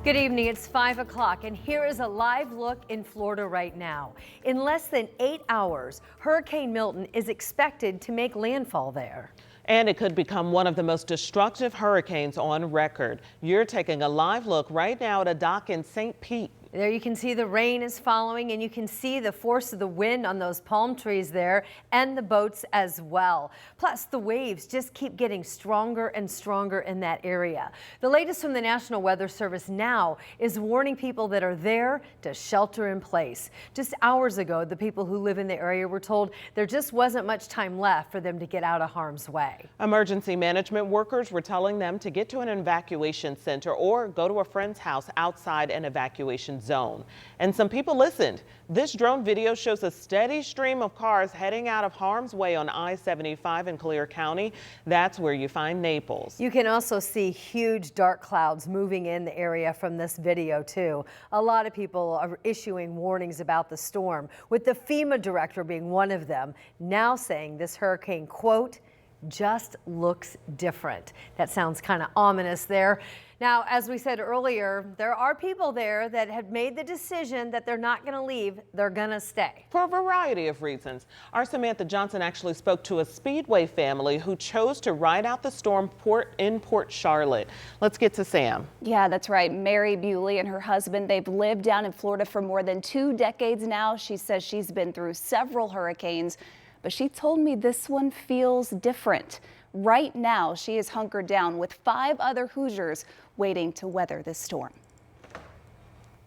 Good evening, it's 5 o'clock, and here is a live look in Florida right now. In less than 8 hours, Hurricane Milton is expected to make landfall there. And it could become one of the most destructive hurricanes on record. You're taking a live look right now at a dock in St. Pete. There you can see the rain is following, and you can see the force of the wind on those palm trees there and the boats as well. Plus, the waves just keep getting stronger and stronger in that area. The latest from the National Weather Service now is warning people that are there to shelter in place. Just hours ago, the people who live in the area were told there just wasn't much time left for them to get out of harm's way. Emergency management workers were telling them to get to an evacuation center or go to a friend's house outside an evacuation zone. And some people listened. This drone video shows a steady stream of cars heading out of harm's way on I-75 in Collier County. That's where you find Naples. You can also see huge dark clouds moving in the area from this video too. A lot of people are issuing warnings about the storm, with the FEMA director being one of them, now saying this hurricane, quote, just looks different. That sounds kind of ominous there. Now, as we said earlier, there are people there that have made the decision that they're not going to leave. They're going to stay. For a variety of reasons. Our Samantha Johnson actually spoke to a Speedway family who chose to ride out the storm in Port Charlotte. Let's get to Sam. Yeah, that's right. Mary Bewley and her husband, they've lived down in Florida for more than 2 decades now. She says she's been through several hurricanes, but she told me this one feels different. Right now, she is hunkered down with 5 other Hoosiers waiting to weather this storm.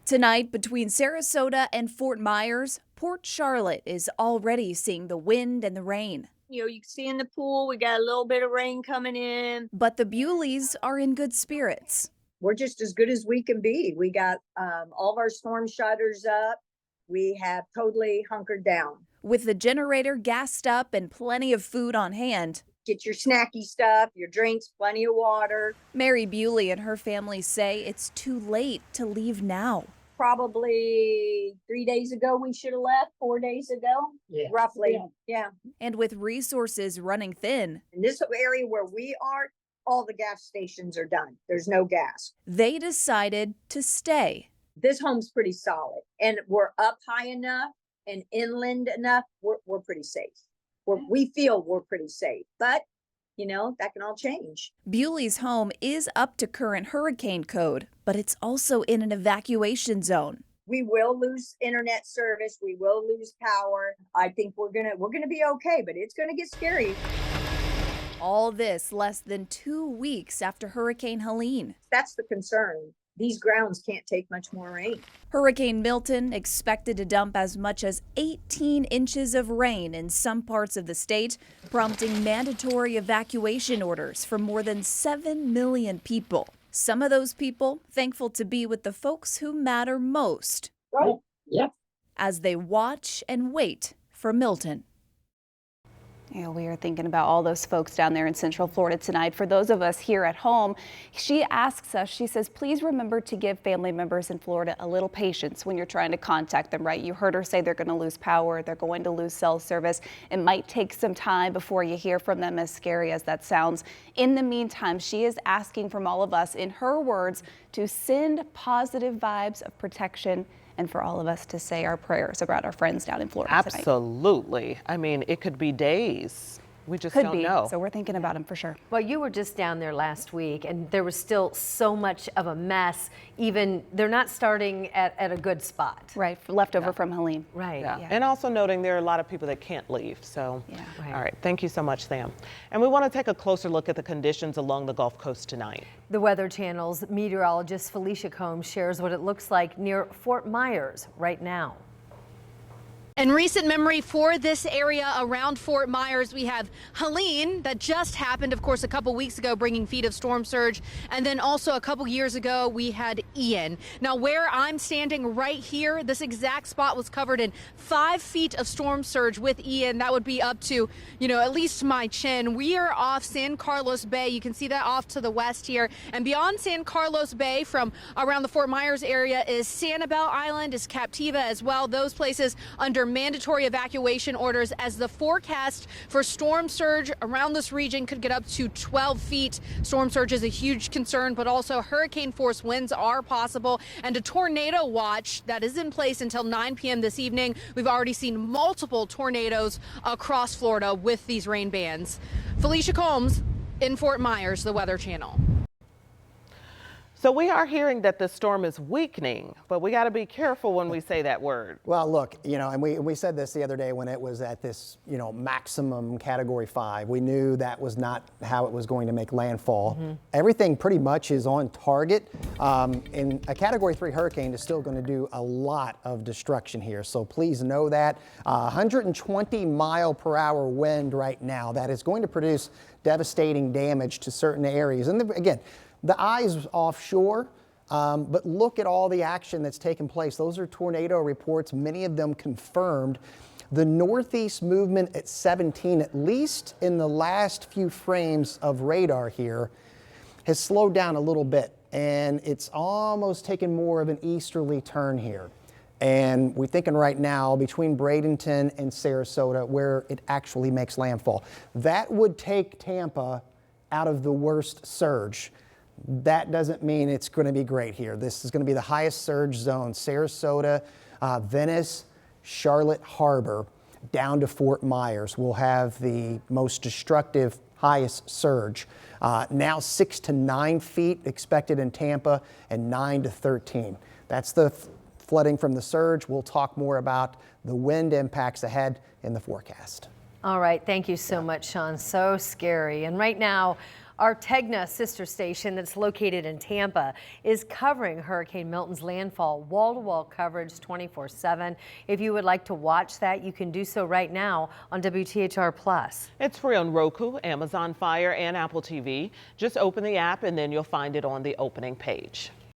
Tonight, between Sarasota and Fort Myers, Port Charlotte is already seeing the wind and the rain. You can see in the pool, we got a little bit of rain coming in. But the Bewleys are in good spirits. We're just as good as we can be. We got all of our storm shutters up. We have totally hunkered down. With the generator gassed up and plenty of food on hand. Get your snacky stuff, your drinks, plenty of water. Mary Bewley and her family say it's too late to leave now. Probably 3 days ago we should have left, 4 days ago, roughly. Yeah. And with resources running thin, In this area where we are, all the gas stations are done. There's no gas. they decided to stay. This home's pretty solid, and we're up high enough and inland enough. We're pretty safe. We feel we're pretty safe, but that can all change. Bewley's home is up to current hurricane code, but it's also in an evacuation zone. We will lose internet service. We will lose power. I think we're gonna be okay, but it's gonna get scary. All this less than 2 weeks after Hurricane Helene. That's the concern. These grounds can't take much more rain. Hurricane Milton expected to dump as much as 18 inches of rain in some parts of the state, prompting mandatory evacuation orders for more than 7 million people. Some of those people thankful to be with the folks who matter most. Right? Yep. As they watch and wait for Milton. Yeah, we are thinking about all those folks down there in Central Florida tonight. For those of us here at home, she asks us, she says, please remember to give family members in Florida a little patience when you're trying to contact them, right? You heard her say they're going to lose power, they're going to lose cell service. It might take some time before you hear from them, as scary as that sounds. In the meantime, she is asking from all of us, in her words, to send positive vibes of protection and for all of us to say our prayers about our friends down in Florida tonight. Absolutely. I mean, it could be days. We just Could don't be. know. So we're thinking about them for sure. Well, you were just down there last week, and there was still so much of a mess. Even they're not starting at a good spot. Right, leftover from Helene. Right. Yeah. And also noting there are a lot of people that can't leave. So, Yeah. Right. All right. Thank you so much, Sam. And we want to take a closer look at the conditions along the Gulf Coast tonight. The Weather Channel's meteorologist Felicia Combs shares what it looks like near Fort Myers right now. In recent memory for this area around Fort Myers, we have Helene that just happened, of course, a couple weeks ago, bringing feet of storm surge. And then also a couple years ago, we had Ian. Now, where I'm standing right here, this exact spot was covered in 5 feet of storm surge with Ian. That would be up to, at least my chin. We are off San Carlos Bay. You can see that off to the west here. And beyond San Carlos Bay, from around the Fort Myers area, is Sanibel Island, is Captiva as well. Those places under mandatory evacuation orders as the forecast for storm surge around this region could get up to 12 feet. Storm surge is a huge concern, but also hurricane force winds are possible, and a tornado watch that is in place until 9 p.m. this evening. We've already seen multiple tornadoes across Florida with these rain bands. Felicia Combs in Fort Myers, the Weather Channel. So we are hearing that the storm is weakening, but we got to be careful when we say that word. Well, look, and we said this the other day when it was at this, maximum Category 5. We knew that was not how it was going to make landfall. Everything pretty much is on target. And a Category 3 hurricane is still going to do a lot of destruction here. So please know that. 120-mile-per-hour wind right now. That is going to produce devastating damage to certain areas. And again, the eye is offshore, but look at all the action that's taken place. Those are tornado reports, many of them confirmed. The northeast movement at 17, at least in the last few frames of radar here, has slowed down a little bit, and it's almost taken more of an easterly turn here. And we're thinking right now between Bradenton and Sarasota where it actually makes landfall. That would take Tampa out of the worst surge. That doesn't mean it's going to be great here. This is going to be the highest surge zone. Sarasota, Venice, Charlotte Harbor, down to Fort Myers will have the most destructive, highest surge. Now 6 to 9 feet expected in Tampa and 9 to 13. That's the flooding from the surge. We'll talk more about the wind impacts ahead in the forecast. All right, thank you so much, Sean. So scary. And right now, our Tegna sister station that's located in Tampa is covering Hurricane Milton's landfall, wall-to-wall coverage 24/7. If you would like to watch that, you can do so right now on WTHR+. It's free on Roku, Amazon Fire, and Apple TV. Just open the app and then you'll find it on the opening page.